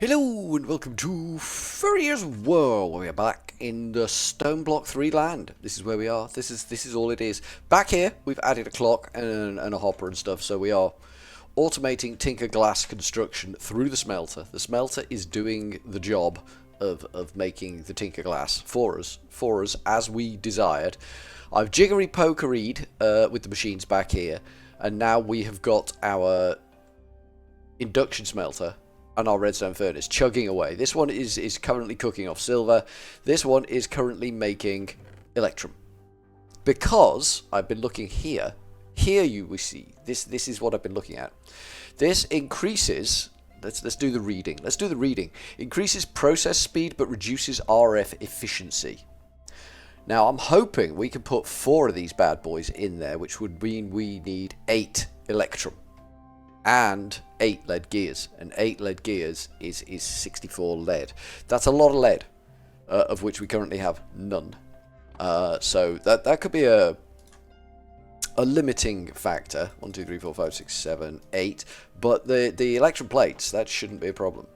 Hello and welcome to Furryearsworld. We are back in the Stone Block 3 land. This is where we are. This is all it is. Back here, we've added a clock and a hopper and stuff, so we are automating tinker glass construction through the smelter. The smelter is doing the job of making the tinker glass for us as we desired. I've jiggery pokeried with the machines back here, and now we have got our induction smelter and our redstone furnace chugging away. This one is currently cooking off silver. This one is currently making electrum. Because I've been looking here. Here you will see. This is what I've been looking at. This increases. Let's do the reading. Let's do the reading. Increases process speed but reduces RF efficiency. Now I'm hoping we can put 4 of these bad boys in there, which would mean we need 8 electrum. And 8 lead gears, and 8 lead gears is 64 lead. That's a lot of lead, of which we currently have none. So that could be a limiting factor. 1, 2, 3, 4, 5, 6, 7, 8. But the electrum plates, that shouldn't be a problem.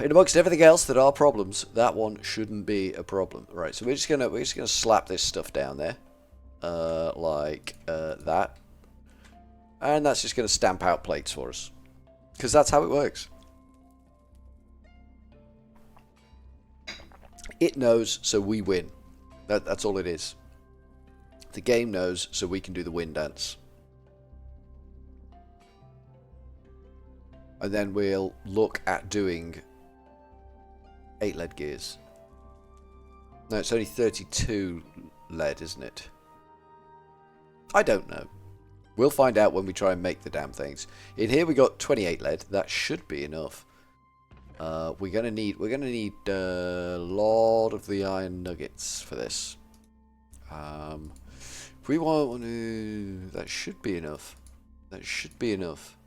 In amongst everything else that are problems, that one shouldn't be a problem. Right, so we're just gonna slap this stuff down there, like that. And that's just going to stamp out plates for us. Because that's how it works. It knows, so we win. That's all it is. The game knows, so we can do the win dance. And then we'll look at doing 8 lead gears. No, it's only 32 lead, isn't it? I don't know. We'll find out when we try and make the damn things. In here we got 28 lead. That should be enough. We're gonna need a lot of the iron nuggets for this. If we want to, that should be enough. That should be enough.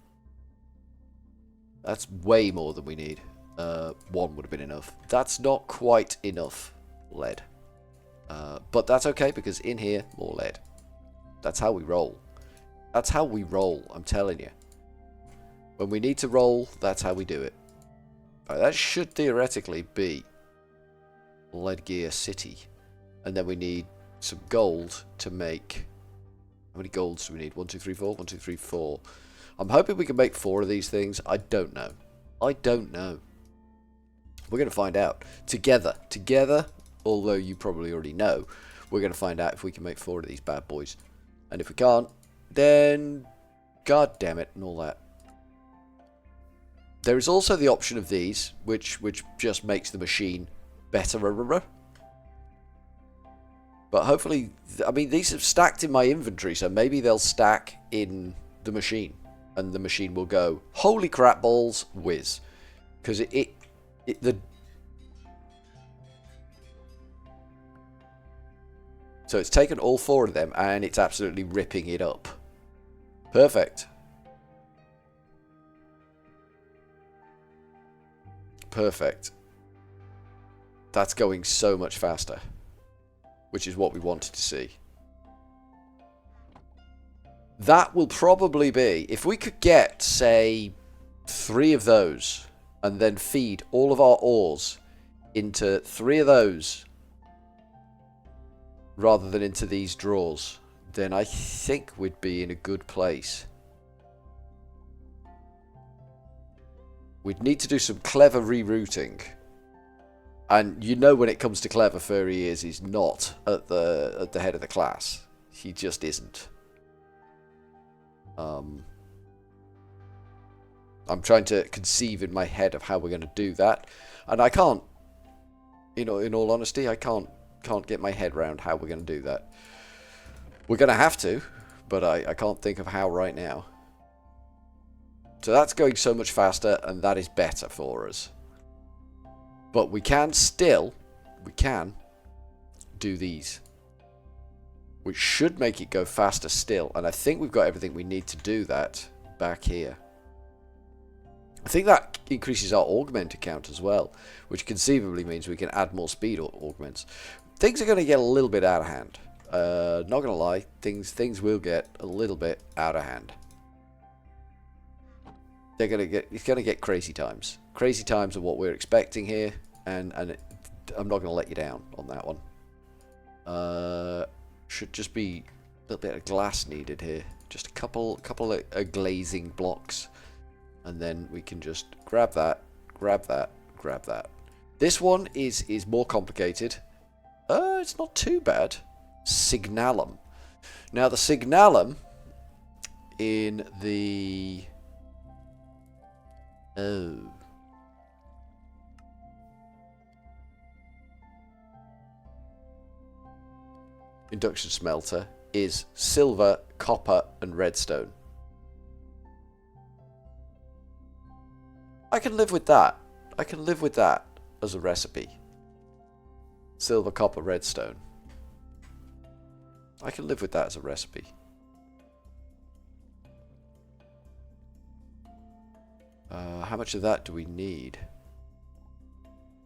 That's way more than we need. 1 would have been enough. That's not quite enough lead. But that's okay because in here more lead. That's how we roll. That's how we roll, I'm telling you. When we need to roll, that's how we do it. Right, that should theoretically be Lead Gear City. And then we need some gold to make... How many golds do we need? 1, 2, 3, 4? 1, 2, 3, 4. I'm hoping we can make 4 of these things. I don't know. I don't know. We're going to find out. Together, although you probably already know, we're going to find out if we can make 4 of these bad boys. And if we can't, then god damn it and all that. There is also the option of these, which just makes the machine better. But hopefully, I mean, these have stacked in my inventory, so maybe they'll stack in the machine, and the machine will go, holy crap balls, whiz. Because so it's taken all 4 of them, and it's absolutely ripping it up. Perfect. Perfect. That's going so much faster. Which is what we wanted to see. That will probably be... If we could get, say, 3 of those, and then feed all of our ores into 3 of those, rather than into these drawers, then I think we'd be in a good place. We'd need to do some clever rerouting. And you know when it comes to clever, Furryears is not at the head of the class. He just isn't. I'm trying to conceive in my head of how we're going to do that. And I can't, you know, in all honesty, I can't get my head around how we're going to do that. We're going to have to, but I can't think of how right now. So that's going so much faster, and that is better for us. But we can do these, which should make it go faster still. And I think we've got everything we need to do that back here. I think that increases our augment count as well, which conceivably means we can add more speed augments. Things are going to get a little bit out of hand. Not going to lie, things will get a little bit out of hand. it's gonna get crazy times. Crazy times are what we're expecting here, and I'm not gonna let you down on that one. Should just be a little bit of glass needed here. Just a couple of glazing blocks, and then we can just grab that, grab that, grab that. This one is more complicated. It's not too bad. Signalum. Now the signalum in the induction smelter is silver, copper, and redstone. I can live with that. I can live with that as a recipe. Silver, copper, redstone. I can live with that as a recipe. How much of that do we need?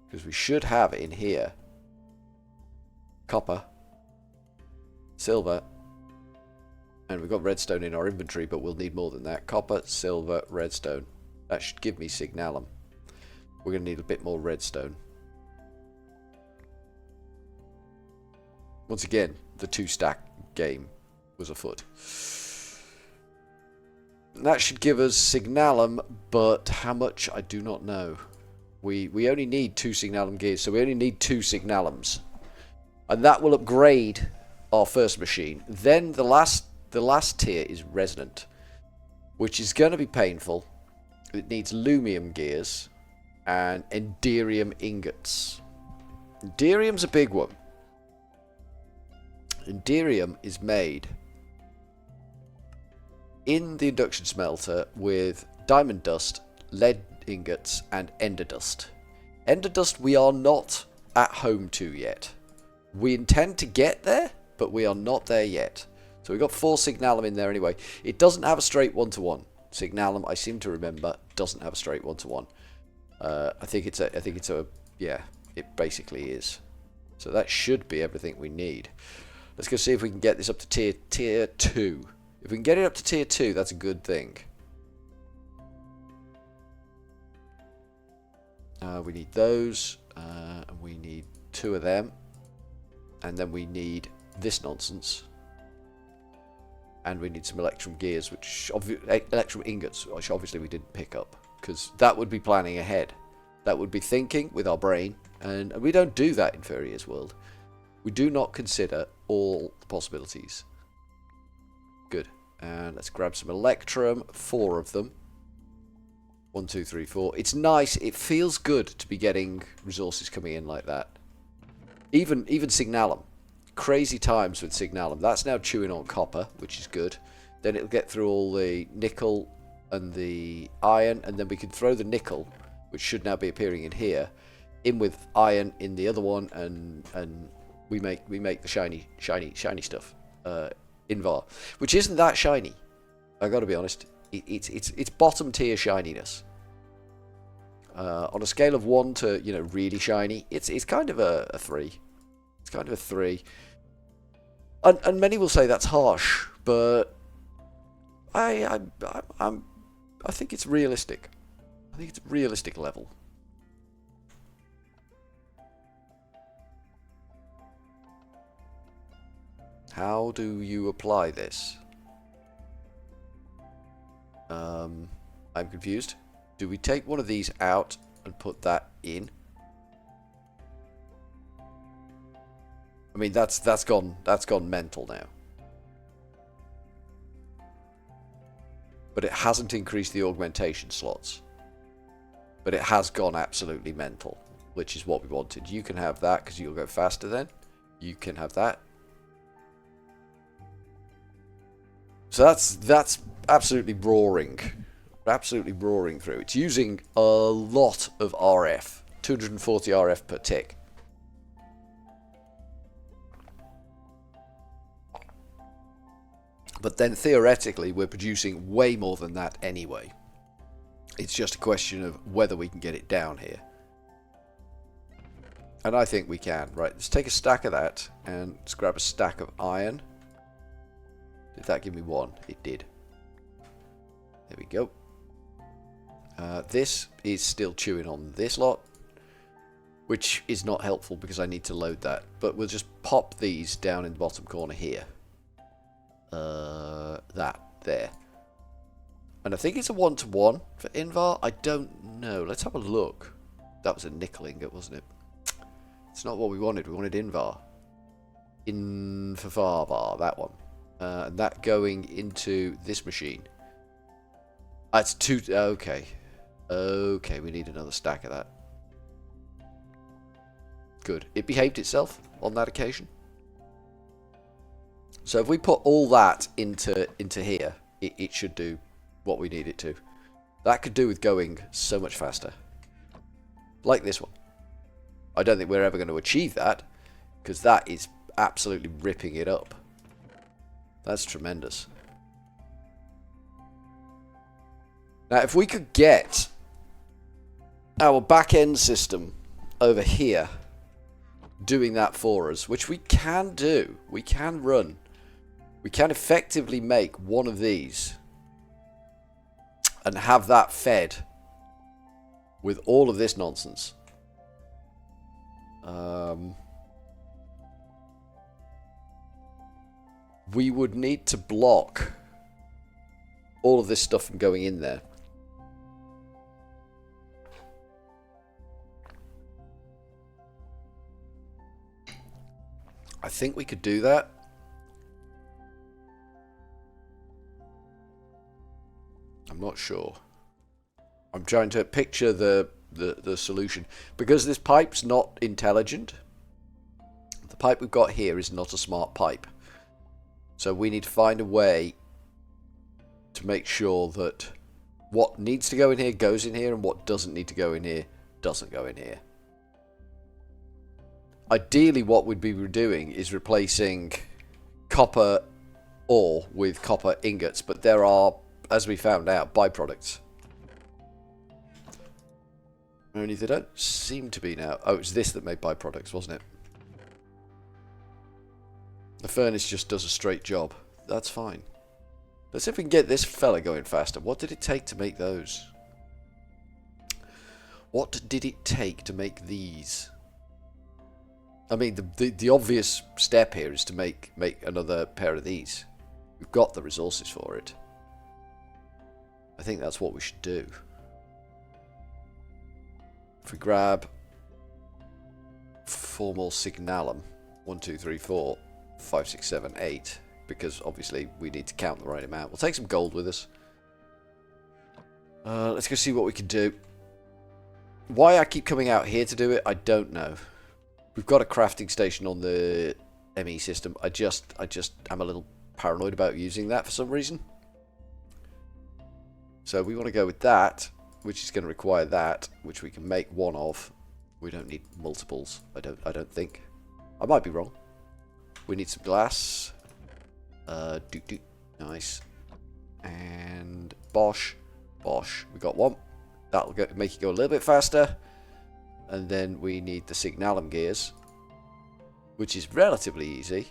Because we should have it in here. Copper. Silver. And we've got redstone in our inventory, but we'll need more than that. Copper, silver, redstone. That should give me signalum. We're going to need a bit more redstone. Once again, the 2-stack game was afoot. That should give us signalum, but how much I do not know. We only need 2 signalum gears, so we only need 2 signalums. And that will upgrade our first machine. Then the last tier is resonant, which is going to be painful. It needs lumium gears and enderium ingots. Enderium's a big one. Enderium is made in the induction smelter with diamond dust, lead ingots, and ender dust. Ender dust we are not at home to yet. We intend to get there, but we are not there yet. So we've got 4 signalum in there anyway. It doesn't have a straight 1-to-1. Signalum, I seem to remember, doesn't have a straight 1-to-1. I think it's a yeah, it basically is. So that should be everything we need. Let's go see if we can get this up to tier 2. If we can get it up to tier 2, that's a good thing. We need those, and we need 2 of them. And then we need this nonsense. And we need some electrum gears, electrum ingots, which obviously we didn't pick up. Because that would be planning ahead. That would be thinking with our brain. And we don't do that in Furryearsworld. We do not consider all the possibilities. Good. And let's grab some electrum, 4 of them. 1, 2, 3, 4. It's nice. It feels good to be getting resources coming in like that. Even signalum. Crazy times with signalum. That's now chewing on copper, which is good. Then it'll get through all the nickel and the iron, and then we can throw the nickel, which should now be appearing in here, in with iron in the other one, and we make the shiny stuff. Invar, which isn't that shiny. I got to be honest. It's bottom tier shininess. On a scale of 1 to really shiny, it's kind of a 3. It's kind of a 3. And many will say that's harsh, but I think it's realistic. I think it's a realistic level. How do you apply this? I'm confused. Do we take one of these out and put that in? I mean, that's gone mental now. But it hasn't increased the augmentation slots. But it has gone absolutely mental, which is what we wanted. You can have that because you'll go faster then. You can have that. So that's absolutely roaring. Absolutely roaring through. It's using a lot of RF. 240 RF per tick. But then theoretically we're producing way more than that anyway. It's just a question of whether we can get it down here. And I think we can. Right, let's take a stack of that and let's grab a stack of iron. Did that give me 1? It did. There we go. This is still chewing on this lot, which is not helpful because I need to load that. But we'll just pop these down in the bottom corner here. That, there. And I think it's a 1-to-1 for Invar. I don't know. Let's have a look. That was a nickel ingot, wasn't it? It's not what we wanted. We wanted Invar. Invar, that one. And that going into this machine. That's 2. Okay. Okay, we need another stack of that. Good. It behaved itself on that occasion. So if we put all that into here, it should do what we need it to. That could do with going so much faster. Like this one. I don't think we're ever going to achieve that, because that is absolutely ripping it up. That's tremendous. Now, if we could get our back-end system over here doing that for us, which we can do, we can run, we can effectively make one of these and have that fed with all of this nonsense. We would need to block all of this stuff from going in there. I think we could do that. I'm not sure. I'm trying to picture the solution. Because this pipe's not intelligent, the pipe we've got here is not a smart pipe. So we need to find a way to make sure that what needs to go in here goes in here, and what doesn't need to go in here doesn't go in here. Ideally, what we'd be doing is replacing copper ore with copper ingots, but there are, as we found out, byproducts. Only they don't seem to be now. Oh, it's this that made byproducts, wasn't it? The furnace just does a straight job. That's fine. Let's see if we can get this fella going faster. What did it take to make those? What did it take to make these? I mean, the obvious step here is to make another pair of these. We've got the resources for it. I think that's what we should do. If we grab 4 more signalum, 1, 2, 3, 4, 5, 6, 7, 8, because obviously we need to count the right amount. We'll take some gold with us. Let's go see what we can do. Why I keep coming out here to do it, I don't know. We've got a crafting station on the ME system. I just am a little paranoid about using that for some reason. So we want to go with that, which is going to require that, which we can make one of. We don't need multiples. I don't think. I might be wrong. We need some glass. Nice. And bosh. We got one. That'll make it go a little bit faster. And then we need the signalum gears, which is relatively easy.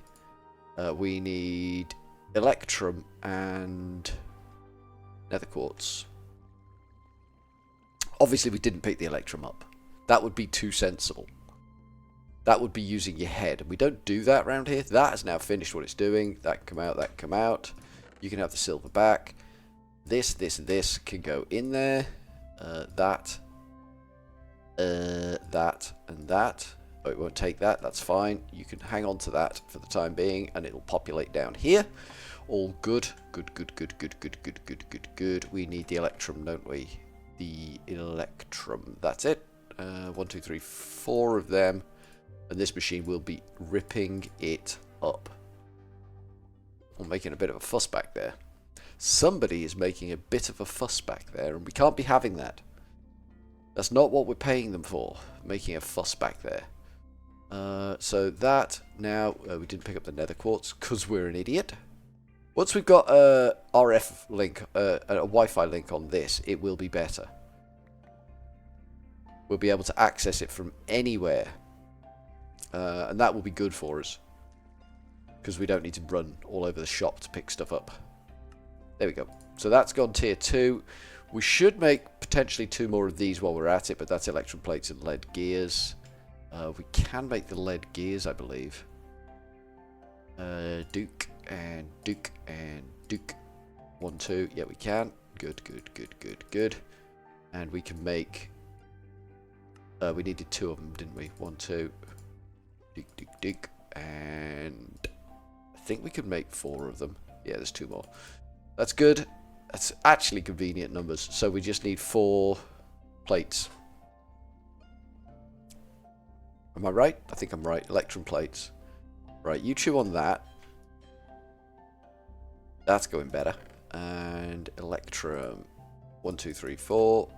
We need electrum and nether quartz. Obviously, we didn't pick the electrum up. That would be too sensible. That would be using your head. And we don't do that around here. That has now finished what it's doing. That can come out, that can come out. You can have the silver back. This can go in there. That, and that. Oh, it won't take that. That's fine. You can hang on to that for the time being, and it'll populate down here. All good. Good. We need the electrum, don't we? The electrum. That's it. 1, 2, 3, 4 of them. And this machine will be ripping it up. I'm making a bit of a fuss back there. Somebody is making a bit of a fuss back there, and we can't be having that. That's not what we're paying them for, making a fuss back there. So that, now, we didn't pick up the nether quartz because we're an idiot. Once we've got a RF link, a Wi-Fi link on this, it will be better. We'll be able to access it from anywhere. And that will be good for us. Because we don't need to run all over the shop to pick stuff up. There we go. So that's gone tier 2. We should make potentially 2 more of these while we're at it, but that's electrum plates and lead gears. We can make the lead gears, I believe. Duke and Duke and Duke. 1, 2. Yeah, we can. Good, good, good, good, good. And we can make... we needed 2 of them, didn't we? 1, 2. Duke, Duke, Duke. And I think we could make 4 of them. Yeah, there's 2 more. That's good. That's actually convenient numbers. So we just need 4 plates. Am I right? I think I'm right. Electrum plates. Right, you chew on that. That's going better. And electrum. 1, 2, 3, 4.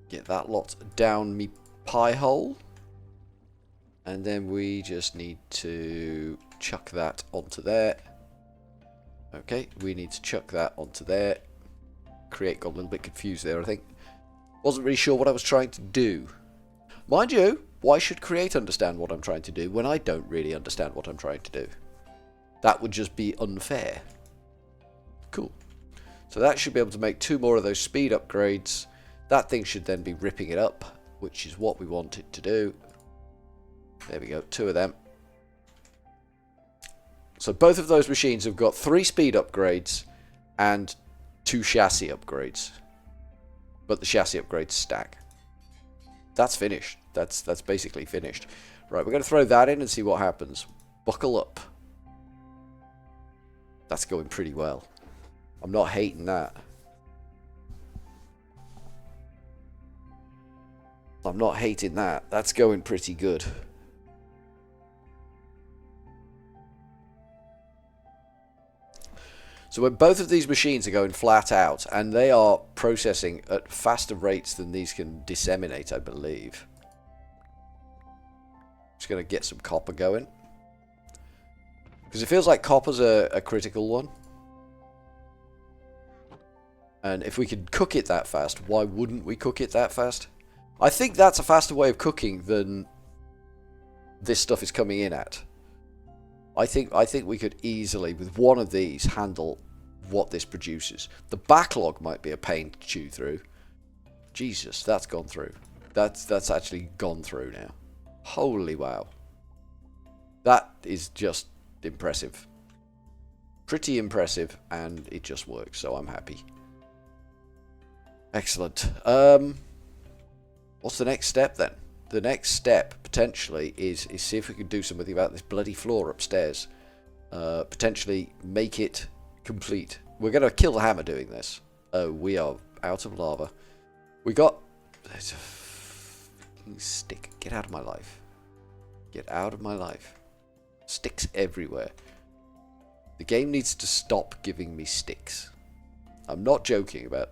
Get that lot down me pie hole. And then we just need to chuck that onto there. Okay, we need to chuck that onto there. Create got a little bit confused there, I think. Wasn't really sure what I was trying to do. Mind you, why should Create understand what I'm trying to do when I don't really understand what I'm trying to do? That would just be unfair. Cool. So that should be able to make 2 more of those speed upgrades. That thing should then be ripping it up, which is what we want it to do. There we go, 2 of them. So both of those machines have got 3 speed upgrades and 2 chassis upgrades. But the chassis upgrades stack. That's finished. That's basically finished. Right, we're going to throw that in and see what happens. Buckle up. That's going pretty well. I'm not hating that. I'm not hating that. That's going pretty good. So when both of these machines are going flat out, and they are processing at faster rates than these can disseminate, I believe. Just going to get some copper going. Because it feels like copper's a critical one. And if we could cook it that fast, why wouldn't we cook it that fast? I think that's a faster way of cooking than this stuff is coming in at. I think we could easily, with one of these, handle what this produces. The backlog might be a pain to chew through. Jesus, that's gone through. That's actually gone through now. Holy wow. That is just impressive. Pretty impressive, and it just works, so I'm happy. Excellent. What's the next step then? The next step, potentially, is see if we can do something about this bloody floor upstairs. Potentially make it complete. We're going to kill the hammer doing this. Oh, we are out of lava. We got... There's a fucking stick. Get out of my life. Get out of my life. Sticks everywhere. The game needs to stop giving me sticks. I'm not joking about...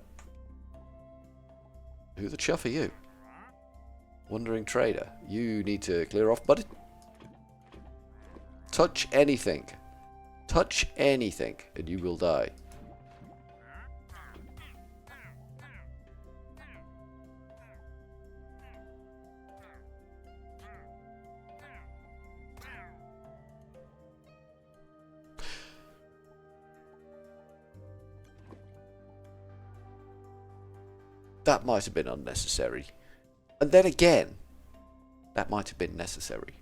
Who the chuff are you? Wandering trader. You need to clear off, buddy. Touch anything. Touch anything, and you will die. That might have been unnecessary. And then again, that might have been necessary.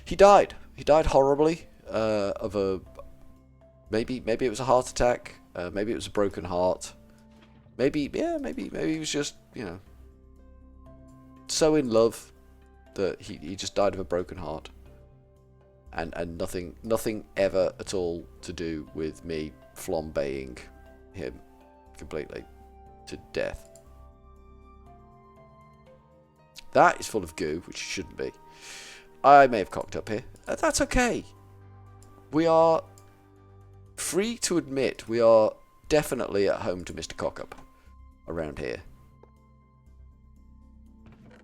He died. He died horribly of a... Maybe it was a heart attack. Maybe it was a broken heart. Maybe he was just, you know, so in love that he just died of a broken heart. And nothing ever at all to do with me flambeing him completely to death. That is full of goo, which shouldn't be. I may have cocked up here. That's okay. We are free to admit we are definitely at home to Mr. Cockup around here.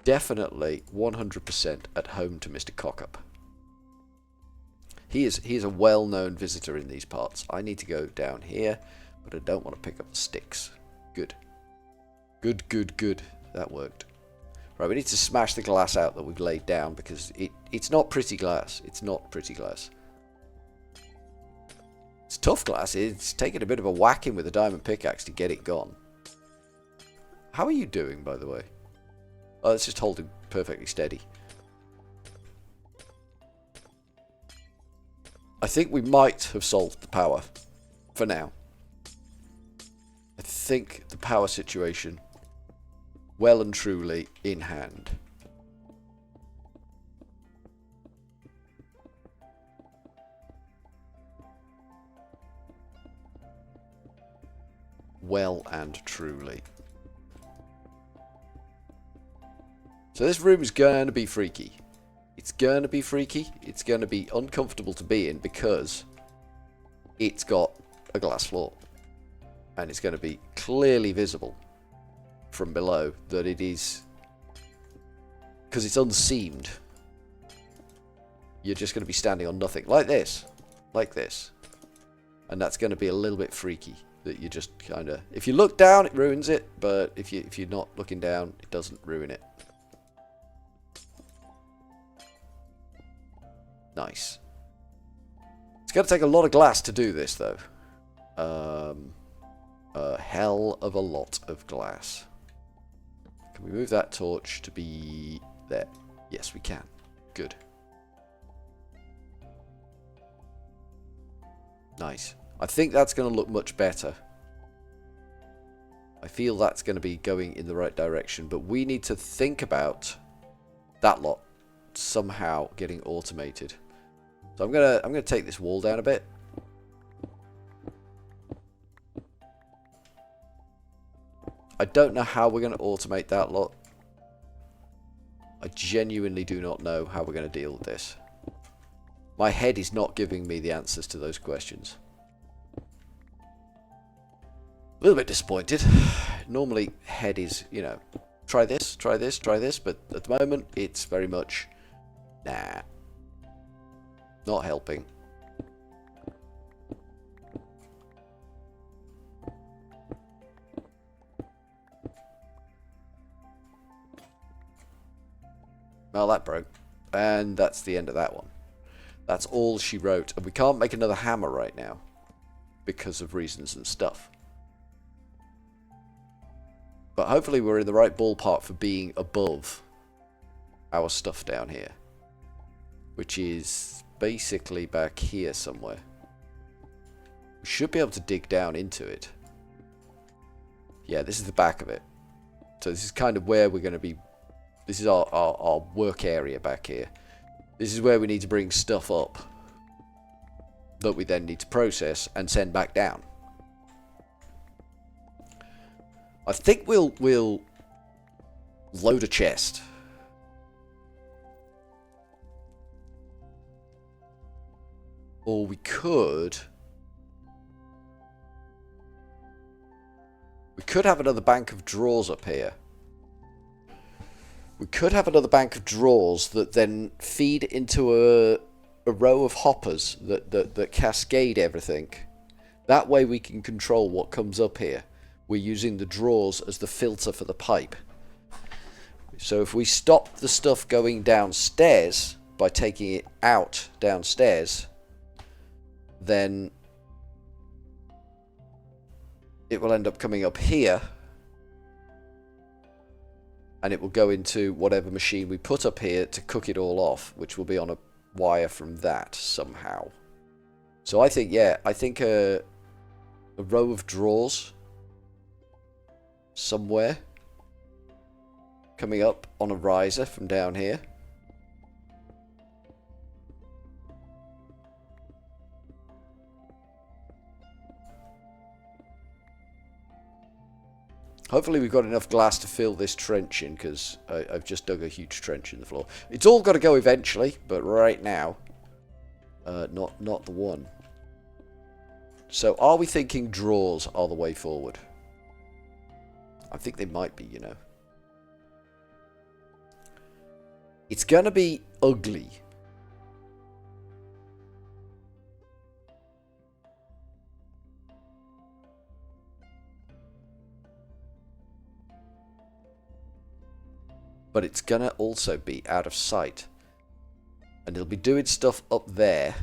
Definitely 100% at home to Mr. Cockup. He is a well-known visitor in these parts. I need to go down here, but I don't want to pick up the sticks. Good. Good. That worked. Right, we need to smash the glass out that we've laid down because it's not pretty glass. It's not pretty glass. It's tough glass. It's taken a bit of a whacking with a diamond pickaxe to get it gone. How are you doing, by the way? Oh, it's just holding perfectly steady. I think we might have solved the power for now. I think the power situation well and truly in hand. Well and truly. So this room is going to be freaky. It's going to be freaky. It's going to be uncomfortable to be in because it's got a glass floor. And it's going to be clearly visible from below that it is, because it's unseamed. You're just going to be standing on nothing like this, and that's going to be a little bit freaky. That you just kind of, if you look down, it ruins it, but if you're not looking down, it doesn't ruin it. Nice. It's going to take a lot of glass to do this, though. A hell of a lot of glass. Can we move that torch to be there? Yes, we can. Good. Nice. I think that's going to look much better. I feel that's going to be going in the right direction, but we need to think about that lot somehow getting automated. So I'm gonna take this wall down a bit. I don't know how we're going to automate that lot. I genuinely do not know how we're going to deal with this. My head is not giving me the answers to those questions. A little bit disappointed. Normally, head is, you know, try this, try this, try this, but at the moment, it's very much, nah. Not helping. Well, that broke. And that's the end of that one. That's all she wrote. And we can't make another hammer right now. Because of reasons and stuff. But hopefully we're in the right ballpark for being above our stuff down here. Which is basically back here somewhere. We should be able to dig down into it. Yeah, this is the back of it. So this is kind of where we're going to be. This is our work area back here. This is where we need to bring stuff up that we then need to process and send back down. I think we'll load a chest. Or we could have another bank of drawers up here. We could have another bank of drawers that then feed into a row of hoppers that cascade everything. That way we can control what comes up here. We're using the drawers as the filter for the pipe. So if we stop the stuff going downstairs by taking it out downstairs, then it will end up coming up here. And it will go into whatever machine we put up here to cook it all off, which will be on a wire from that somehow. So I think, yeah, I think a row of drawers somewhere coming up on a riser from down here. Hopefully we've got enough glass to fill this trench in, because I've just dug a huge trench in the floor. It's all got to go eventually, but right now, not the one. So are we thinking drawers are the way forward? I think they might be, you know. It's going to be ugly. but it's gonna also be out of sight. And it'll be doing stuff up there.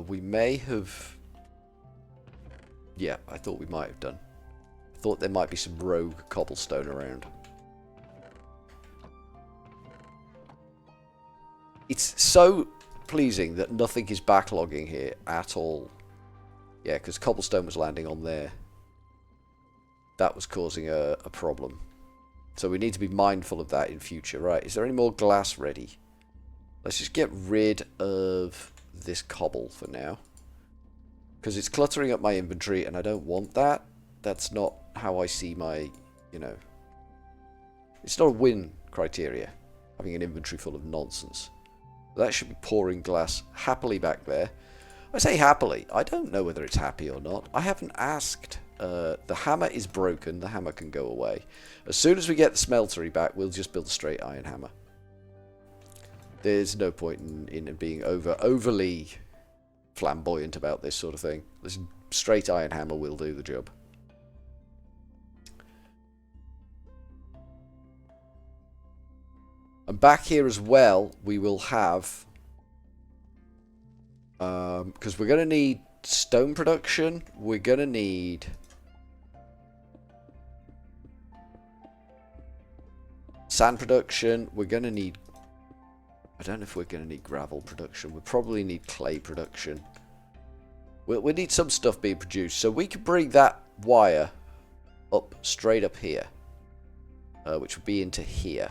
We may have... Yeah, I thought we might have done. I thought there might be some rogue cobblestone around. It's so pleasing that nothing is backlogging here at all. Yeah, because cobblestone was landing on there. That was causing a problem. So we need to be mindful of that in future. Right, is there any more glass ready? Let's just get rid of this cobble for now. Because it's cluttering up my inventory and I don't want that. That's not how I see my, you know... It's not a win criteria, having an inventory full of nonsense. That should be pouring glass happily back there. I say happily. I don't know whether it's happy or not. I haven't asked. The hammer is broken. The hammer can go away. As soon as we get the smeltery back, we'll just build a straight iron hammer. There's no point in being overly flamboyant about this sort of thing. This straight iron hammer will do the job. And back here as well, we will have... because we're going to need stone production. We're going to need... sand production. We're going to need... I don't know if we're going to need gravel production. We'll probably need clay production. We need some stuff being produced. So we could bring that wire up, straight up here. Which would be into here.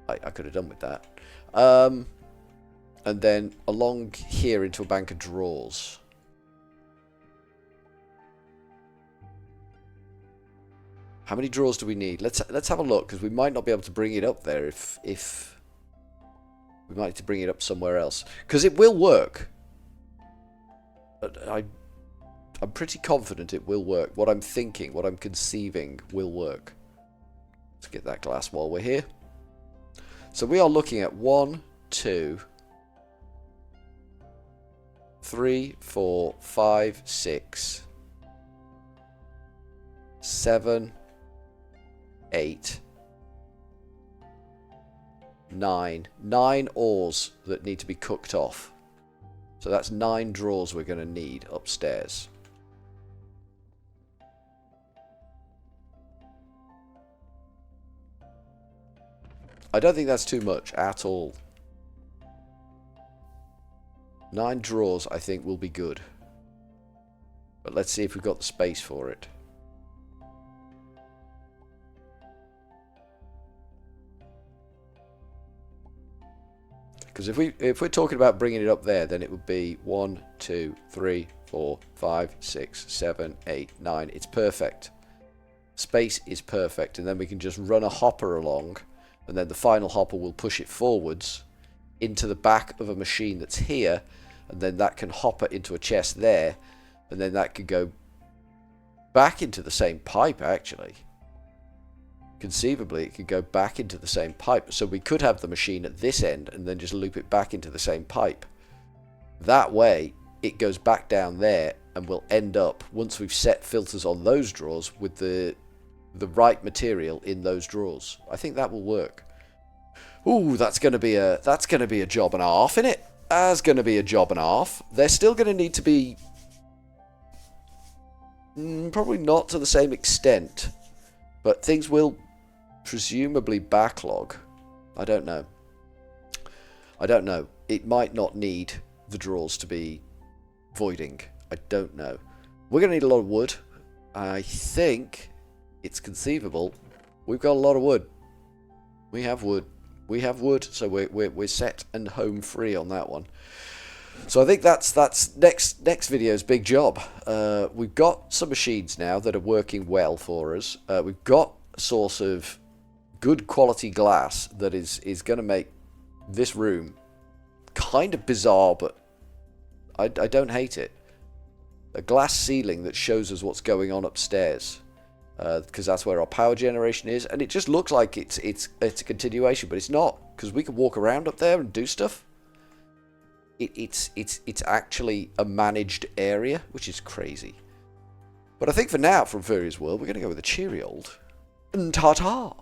I could have done with that. And then along here into a bank of drawers. How many drawers do we need? Let's have a look, because we might not be able to bring it up there if we might need to bring it up somewhere else. Because it will work. But I'm pretty confident it will work. What I'm thinking, what I'm conceiving will work. Let's get that glass while we're here. So we are looking at 1, 2, 3, 4, 5, 6, 7, 8, 9. 9 ores that need to be cooked off. So that's 9 drawers we're going to need upstairs. I don't think that's too much at all. 9 drawers, I think, will be good. But let's see if we've got the space for it. Because if we're talking about bringing it up there, then it would be 1, 2, 3, 4, 5, 6, 7, 8, 9. It's perfect. Space is perfect. And then we can just run a hopper along. And then the final hopper will push it forwards into the back of a machine that's here. And then that can hopper into a chest there. And then that could go back into the same pipe, actually. Conceivably, it could go back into the same pipe. So we could have the machine at this end and then just loop it back into the same pipe. That way, it goes back down there and we'll end up, once we've set filters on those drawers, with the right material in those drawers. I think that will work. Ooh, that's going to be a job and a half, innit? That's going to be a job and a half. They're still going to need to be probably not to the same extent, but things will presumably backlog. I don't know. I don't know. It might not need the drawers to be voiding. I don't know. We're going to need a lot of wood. I think it's conceivable. We've got a lot of wood. We have wood. We have wood, so we're set and home free on that one. So I think that's next video's big job. We've got some machines now that are working well for us. We've got a source of good quality glass that is going to make this room kind of bizarre, but I don't hate it. A glass ceiling that shows us what's going on upstairs, because that's where our power generation is, and it just looks like it's a continuation, but it's not, because we can walk around up there and do stuff. it's actually a managed area, which is crazy. But I think for now, from Furryearsworld, we're going to go with a cheery old and ta-ta.